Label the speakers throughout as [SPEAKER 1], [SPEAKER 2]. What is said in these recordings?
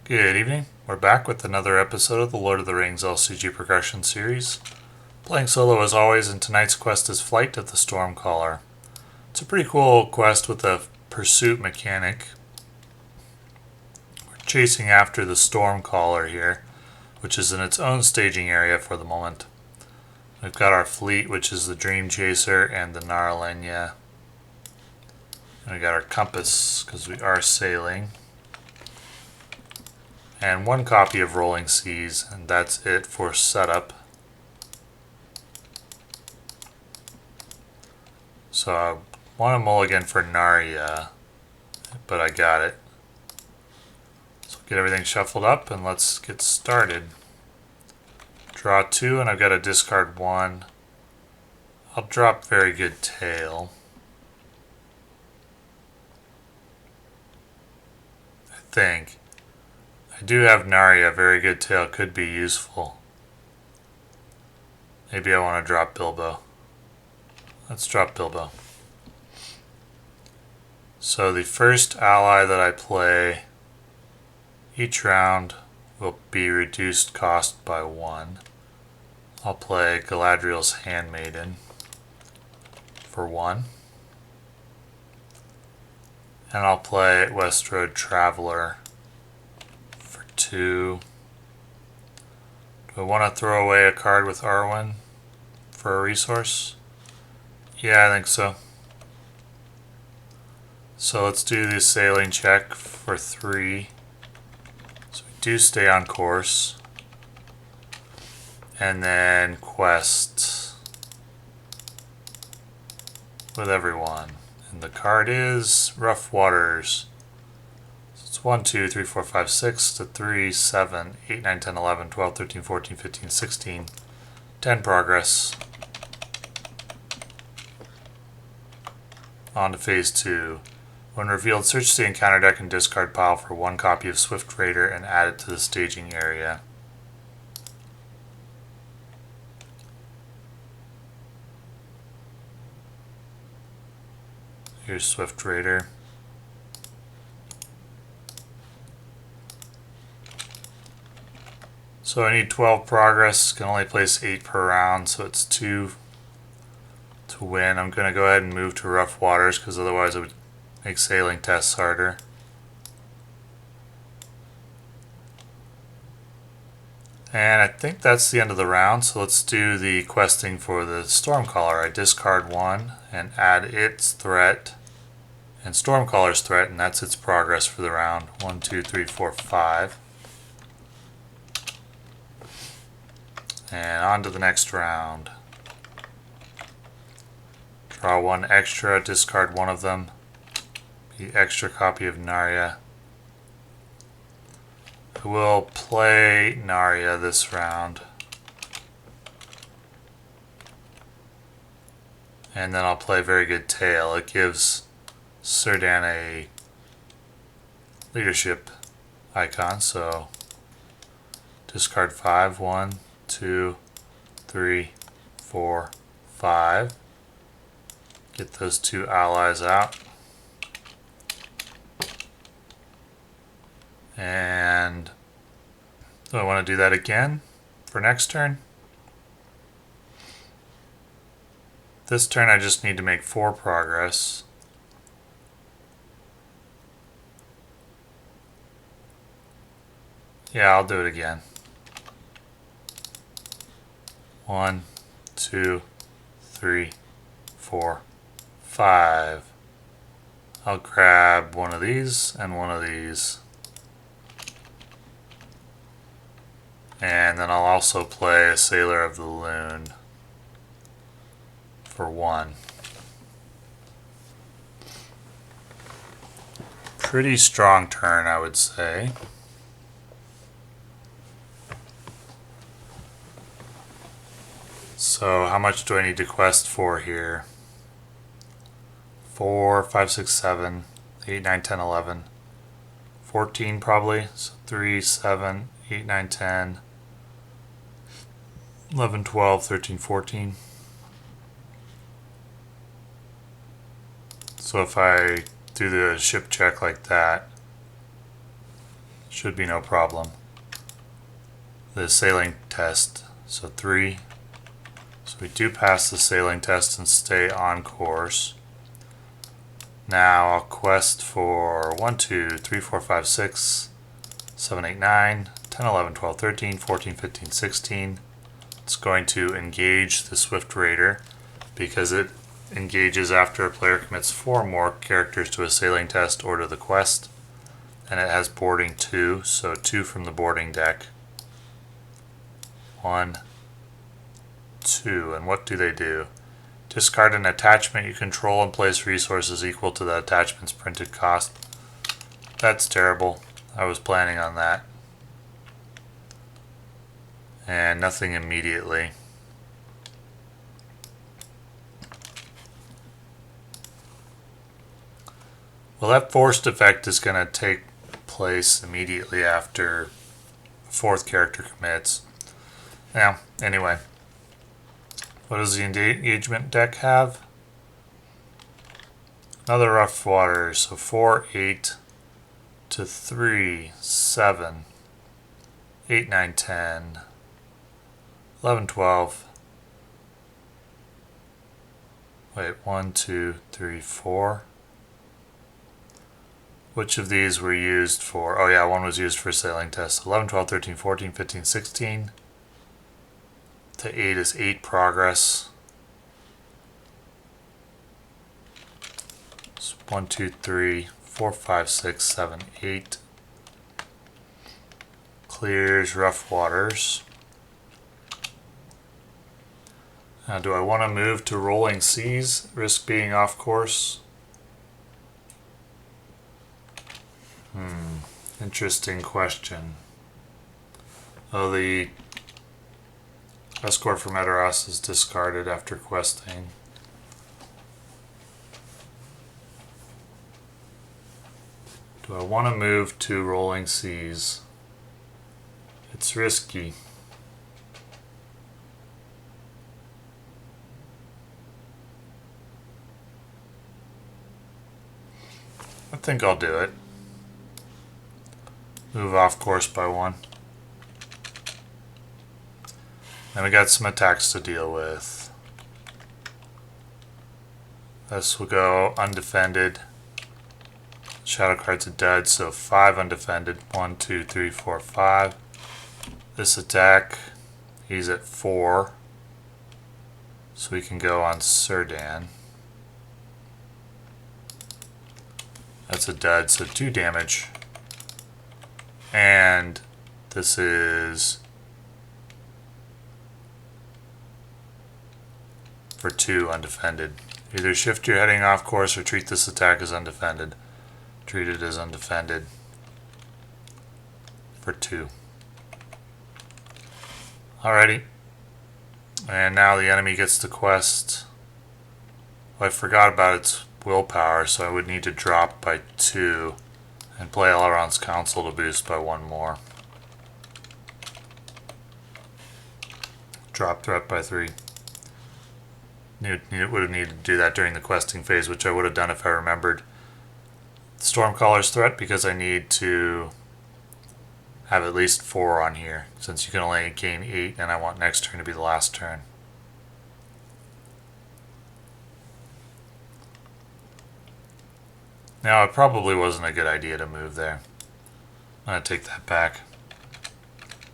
[SPEAKER 1] Good evening. We're back with another episode of the Lord of the Rings LCG Progression Series. Playing solo as always, and tonight's quest is Flight of the Stormcaller. It's a pretty cool quest with a pursuit mechanic. We're chasing after the Stormcaller here, which is in its own staging area for the moment. We've got our fleet, which is the Dream Chaser and the Narya. And we got our compass, because we are sailing. And one copy of Rolling Seas, and that's it for setup. So I want to mulligan for Narya, but I got it. So get everything shuffled up and let's get started. Draw 2 and I've got to discard 1. I'll drop Very Good Tail. I think. I do have Narya. Very Good Tail could be useful. Maybe I want to drop Bilbo. Let's drop Bilbo. So the first ally that I play each round will be reduced cost by 1. I'll play Galadriel's Handmaiden for 1. And I'll play Westroad Traveler 2. Do I want to throw away a card with Arwen for a resource? Yeah, I think so. So let's do the sailing check for 3. So we do stay on course. And then quest with everyone. And the card is Rough Waters. 1, 2, 3, 4, 5, 6 to 3, 7, 8, 9, 10, 11, 12, 13, 14, 15, 16. 10 progress. On to phase 2. When revealed, search the encounter deck and discard pile for 1 copy of Swift Raider and add it to the staging area. Here's Swift Raider. So I need 12 progress, can only place 8 per round, so it's 2 to win. I'm going to go ahead and move to Rough Waters, because otherwise it would make sailing tests harder. And I think that's the end of the round, so let's do the questing for the Stormcaller. I discard 1 and add its threat and Stormcaller's threat, and that's its progress for the round. 1, 2, 3, 4, 5. And on to the next round. Draw 1 extra, discard 1 of them. The extra copy of Narya. I will play Narya this round. And then I'll play Very Good Tail. It gives Círdan a leadership icon, so discard 5, 1, 2, 3, 4, 5. Get those 2 allies out. And do I want to do that again for next turn? This turn I just need to make 4 progress. Yeah, I'll do it again. 1, 2, 3, 4, 5. I'll grab one of these and one of these. And then I'll also play a Sailor of the Lune for 1. Pretty strong turn, I would say. So how much do I need to quest for here? 4, 5, 6, 7, 8, 9, 10, 11. 14 probably. So 3, 7, 8, 9, 10, 11, 12, 13, 14. So if I do the ship check like that, Should be no problem. The sailing test. So 3. So we do pass the sailing test and stay on course. Now I'll quest for 1, 2, 3, 4, 5, 6, 7, 8, 9, 10, 11, 12, 13, 14, 15, 16. It's going to engage the Swift Raider because it engages after a player commits 4 more characters to a sailing test or to the quest. And it has boarding 2, so 2 from the boarding deck. 1, 2, and what do they do? Discard an attachment you control and place resources equal to the attachment's printed cost. That's terrible. I was planning on that. And nothing immediately. Well, that forced effect is going to take place immediately after the 4th character commits. Now, anyway. What does the engagement deck have? Another rough water, so 4, 8 to 3, 7, 8, 9, 10, 11, 12. Wait, 1, 2, 3, 4. Which of these were used for? Oh yeah, one was used for sailing test. 11, 12, 13, 14, 15, 16. To 8 is 8 progress. So 1, 2, 3, 4, 5, 6, 7, 8. Clears rough waters. Now, do I want to move to rolling seas? Risk being off course? Interesting question. Oh, the Escort from Edoras is discarded after questing. Do I want to move to rolling seas? It's risky. I think I'll do it. Move off course by 1. And we got some attacks to deal with. This will go undefended. Shadow card's a dud, so 5 undefended. 1, 2, 3, 4, 5. This attack, he's at 4. So we can go on Círdan. That's a dud, so 2 damage. And this is for 2 undefended. Either shift your heading off course or treat this attack as undefended. Treat it as undefended for 2. Alrighty. And now the enemy gets the quest. Well, I forgot about its willpower, so I would need to drop by 2 and play Elrond's Counsel to boost by 1 more. Drop threat by 3. Would have needed to do that during the questing phase, which I would have done if I remembered Stormcaller's threat, because I need to have at least 4 on here, since you can only gain 8, and I want next turn to be the last turn. Now, it probably wasn't a good idea to move there. I'm going to take that back.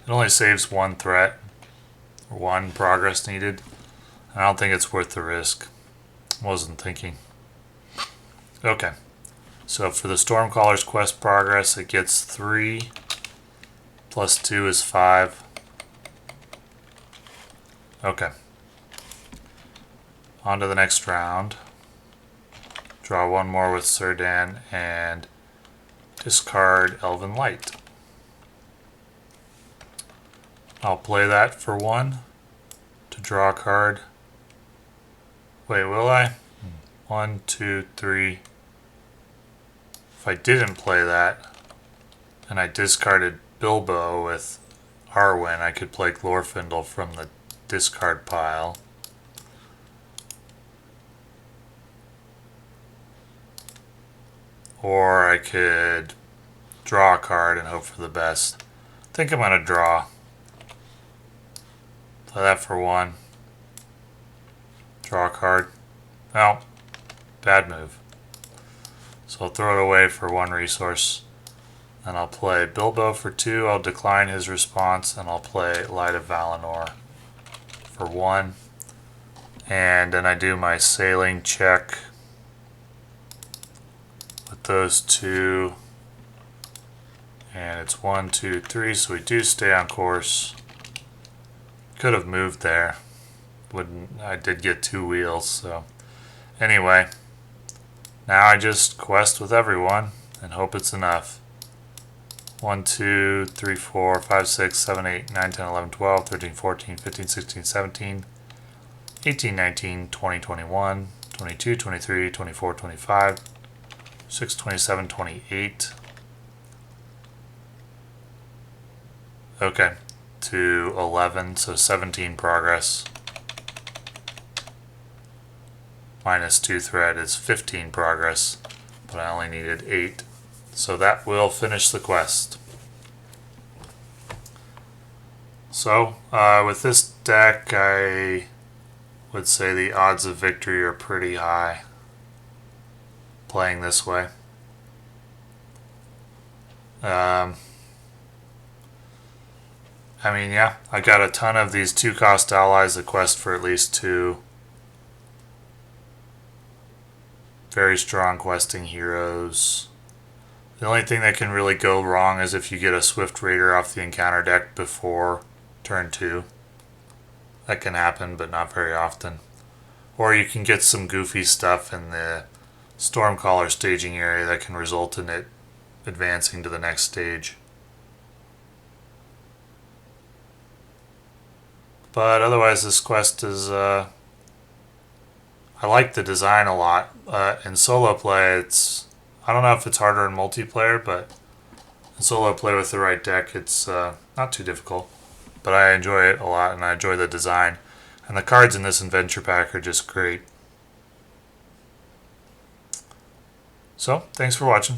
[SPEAKER 1] It only saves 1 threat, or 1 progress needed. I don't think it's worth the risk. Wasn't thinking. Okay. So for the Stormcaller's quest progress, it gets 3. Plus 2 is 5. Okay. On to the next round. Draw 1 more with Círdan and discard Elven Light. I'll play that for 1 to draw a card. Wait, will I? 1, 2, 3. If I didn't play that and I discarded Bilbo with Arwen, I could play Glorfindel from the discard pile. Or I could draw a card and hope for the best. I think I'm going to draw. Play that for 1. Draw a card. No. Bad move. So I'll throw it away for 1 resource. Then I'll play Bilbo for 2. I'll decline his response, and I'll play Light of Valinor for 1. And then I do my sailing check with those 2. And it's 1, 2, 3, so we do stay on course. Could have moved there. I did get 2 wheels, so anyway. Now I just quest with everyone and hope it's enough. 1, 2, 3, 4, 5, 6, 7, 8, 9, 10, 11, 12, 13, 14, 15, 16, 17, 18, 19, 20, 21, 22, 23, 24, 25, 6, 27, 28. Okay, to 11, so 17 progress. Minus 2 thread is 15 progress, but I only needed 8. So that will finish the quest. So, with this deck, I would say the odds of victory are pretty high playing this way. I mean, yeah, I got a ton of these 2-cost allies that quest for at least 2. Very strong questing heroes. The only thing that can really go wrong is if you get a Swift Raider off the encounter deck before turn 2. That can happen, but not very often. Or you can get some goofy stuff in the Stormcaller staging area that can result in it advancing to the next stage. But otherwise, this quest is... I like the design a lot. In solo play, I don't know if it's harder in multiplayer, but in solo play with the right deck, it's not too difficult. But I enjoy it a lot, and I enjoy the design. And the cards in this adventure pack are just great. So, thanks for watching.